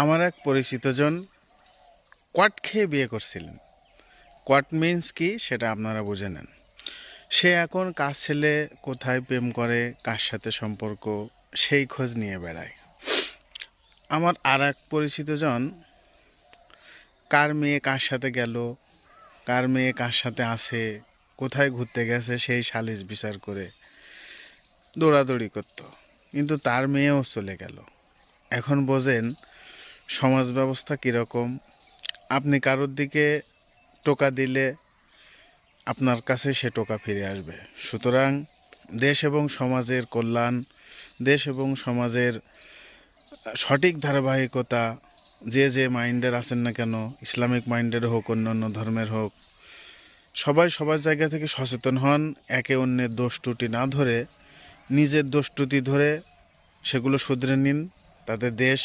আমার এক পরিচিতজন কোয়াট খেয়ে বিয়ে করছিলেন। কোয়াট মিন্স কি সেটা আপনারা বুঝে নেন। সে এখন কার ছেলে কোথায় প্রেম করে, কার সাথে সম্পর্ক, সেই খোঁজ নিয়ে বেড়ায়। আমার আর এক পরিচিতজন কার মেয়ে কার সাথে গেল, কার মেয়ে কার সাথে আছে, কোথায় ঘুরতে গেছে সেই সালিশ বিচার করে দৌড়াদৌড়ি করত, কিন্তু তার মেয়েও চলে গেল। এখন বোঝেন সমাজ ব্যবস্থা কীরকম। আপনি কারোর দিকে টোকা দিলে আপনার কাছে সে টোকা ফিরে আসবে। সুতরাং দেশ এবং সমাজের কল্যাণ, দেশ এবং সমাজের সঠিক ধারাবাহিকতা, যে যে মাইন্ডের আছেন না কেন, ইসলামিক মাইন্ডের হোক অন্যান্য ধর্মের হোক, সবাই সবার জায়গা থেকে সচেতন হন। একে অন্যের দোষ ত্রুটি না ধরে নিজের দোষ ত্রুটি ধরে সেগুলো শুধরে নিন, তাতে দেশ